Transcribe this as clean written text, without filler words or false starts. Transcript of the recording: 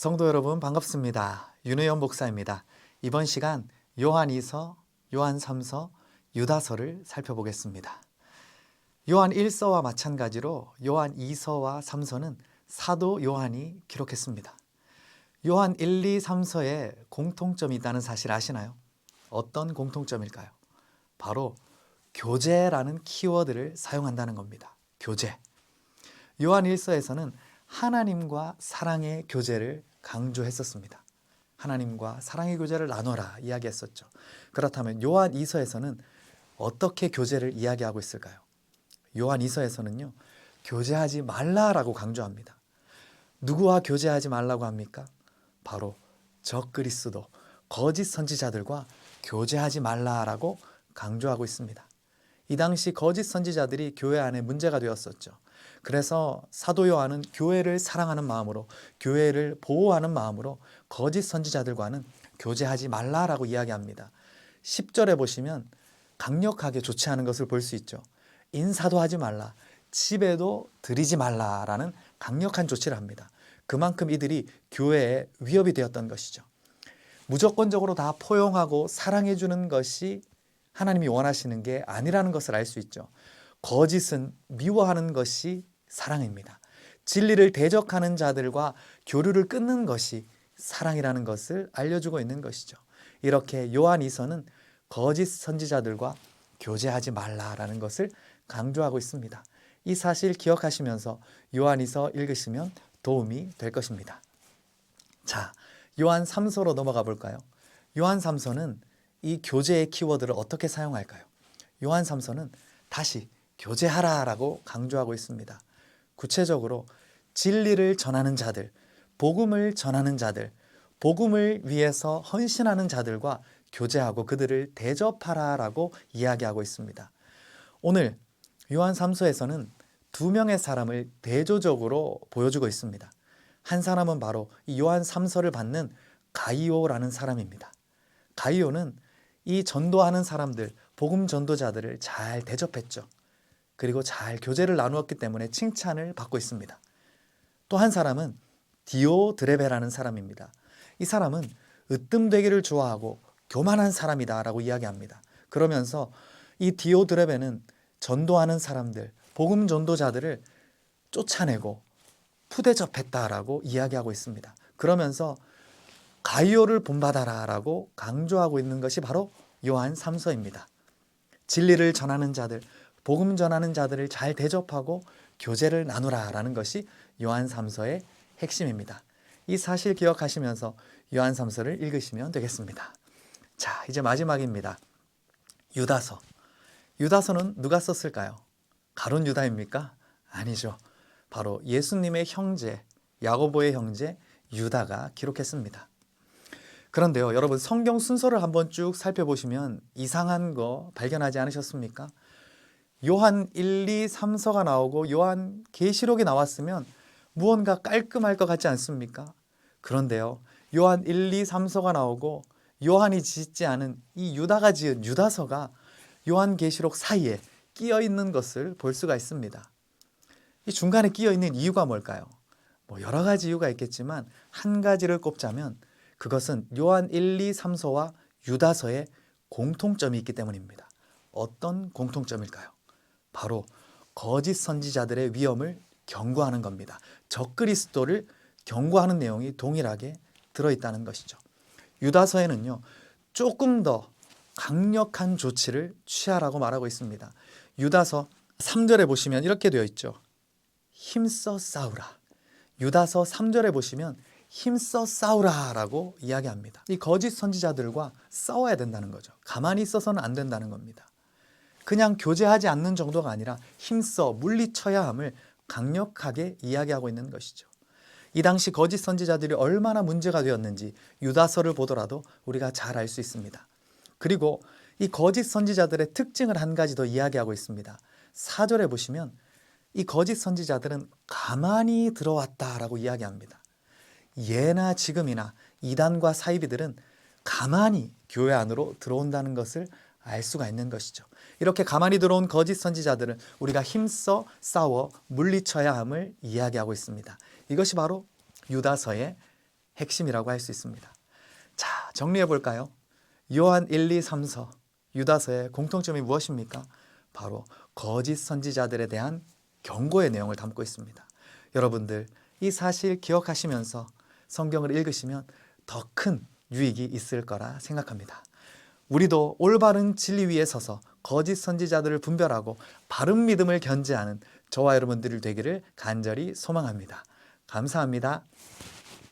성도 여러분 반갑습니다. 윤혜연 목사입니다. 이번 시간 요한 2서, 요한 3서, 유다서를 살펴보겠습니다. 요한 1서와 마찬가지로 요한 2서와 3서는 사도 요한이 기록했습니다. 요한 1, 2, 3서에 공통점이 있다는 사실 아시나요? 어떤 공통점일까요? 바로 교제라는 키워드를 사용한다는 겁니다. 교제. 요한 1서에서는 하나님과 사랑의 교제를 강조했었습니다. 하나님과 사랑의 교제를 나눠라 이야기했었죠. 그렇다면 요한 2서에서는 어떻게 교제를 이야기하고 있을까요? 요한 2서에서는요, 교제하지 말라라고 강조합니다. 누구와 교제하지 말라고 합니까? 바로 적그리스도, 거짓 선지자들과 교제하지 말라라고 강조하고 있습니다. 이 당시 거짓 선지자들이 교회 안에 문제가 되었었죠. 그래서 사도 요한은 교회를 사랑하는 마음으로, 교회를 보호하는 마음으로 거짓 선지자들과는 교제하지 말라라고 이야기합니다. 10절에 보시면 강력하게 조치하는 것을 볼 수 있죠. 인사도 하지 말라, 집에도 들이지 말라라는 강력한 조치를 합니다. 그만큼 이들이 교회에 위협이 되었던 것이죠. 무조건적으로 다 포용하고 사랑해 주는 것이 하나님이 원하시는 게 아니라는 것을 알 수 있죠. 거짓은 미워하는 것이 사랑입니다. 진리를 대적하는 자들과 교류를 끊는 것이 사랑이라는 것을 알려주고 있는 것이죠. 이렇게 요한 2서는 거짓 선지자들과 교제하지 말라라는 것을 강조하고 있습니다. 이 사실 기억하시면서 요한 2서 읽으시면 도움이 될 것입니다. 자, 요한 3서로 넘어가 볼까요? 요한 3서는 이 교제의 키워드를 어떻게 사용할까요? 요한 3서는 다시 교제하라라고 강조하고 있습니다. 구체적으로 진리를 전하는 자들, 복음을 전하는 자들, 복음을 위해서 헌신하는 자들과 교제하고 그들을 대접하라라고 이야기하고 있습니다. 오늘 요한 3서에서는 두 명의 사람을 대조적으로 보여주고 있습니다. 한 사람은 바로 이 요한 3서를 받는 가이오라는 사람입니다. 가이오는 이 전도하는 사람들, 복음 전도자들을 잘 대접했죠. 그리고 잘 교제를 나누었기 때문에 칭찬을 받고 있습니다. 또 한 사람은 디오드레베라는 사람입니다. 이 사람은 으뜸되기를 좋아하고 교만한 사람이다라고 이야기합니다. 그러면서 이 디오드레베는 전도하는 사람들, 복음 전도자들을 쫓아내고 푸대접했다라고 이야기하고 있습니다. 그러면서 가이오를 본받아라라고 강조하고 있는 것이 바로 요한 3서입니다. 진리를 전하는 자들, 복음 전하는 자들을 잘 대접하고 교제를 나누라라는 것이 요한 3서의 핵심입니다. 이 사실 기억하시면서 요한 3서를 읽으시면 되겠습니다. 자, 이제 마지막입니다. 유다서. 유다서는 누가 썼을까요? 가룟 유다입니까? 아니죠. 바로 예수님의 형제, 야고보의 형제 유다가 기록했습니다. 그런데요, 여러분 성경 순서를 한번 쭉 살펴보시면 이상한 거 발견하지 않으셨습니까? 요한 1, 2, 3서가 나오고 요한 계시록이 나왔으면 무언가 깔끔할 것 같지 않습니까? 그런데요, 요한 1, 2, 3서가 나오고 요한이 짓지 않은 이 유다가 지은 유다서가 요한 계시록 사이에 끼어 있는 것을 볼 수가 있습니다. 이 중간에 끼어 있는 이유가 뭘까요? 여러 가지 이유가 있겠지만 한 가지를 꼽자면 그것은 요한 1, 2, 3서와 유다서에 공통점이 있기 때문입니다. 어떤 공통점일까요? 바로 거짓 선지자들의 위험을 경고하는 겁니다. 적그리스도를 경고하는 내용이 동일하게 들어있다는 것이죠. 유다서에는요, 조금 더 강력한 조치를 취하라고 말하고 있습니다. 유다서 3절에 보시면 이렇게 되어 있죠. 힘써 싸우라. 유다서 3절에 보시면 힘써 싸우라라고 이야기합니다. 이 거짓 선지자들과 싸워야 된다는 거죠. 가만히 있어서는 안 된다는 겁니다. 그냥 교제하지 않는 정도가 아니라 힘써 물리쳐야 함을 강력하게 이야기하고 있는 것이죠. 이 당시 거짓 선지자들이 얼마나 문제가 되었는지 유다서를 보더라도 우리가 잘 알 수 있습니다. 그리고 이 거짓 선지자들의 특징을 한 가지 더 이야기하고 있습니다. 4절에 보시면 이 거짓 선지자들은 가만히 들어왔다라고 이야기합니다. 예나 지금이나 이단과 사이비들은 가만히 교회 안으로 들어온다는 것을 알 수가 있는 것이죠. 이렇게 가만히 들어온 거짓 선지자들은 우리가 힘써 싸워 물리쳐야 함을 이야기하고 있습니다. 이것이 바로 유다서의 핵심이라고 할 수 있습니다. 자, 정리해 볼까요? 요한 1, 2, 3서, 유다서의 공통점이 무엇입니까? 바로 거짓 선지자들에 대한 경고의 내용을 담고 있습니다. 여러분들 이 사실 기억하시면서 성경을 읽으시면 더 큰 유익이 있을 거라 생각합니다. 우리도 올바른 진리 위에 서서 거짓 선지자들을 분별하고 바른 믿음을 견지하는 저와 여러분들이 되기를 간절히 소망합니다. 감사합니다.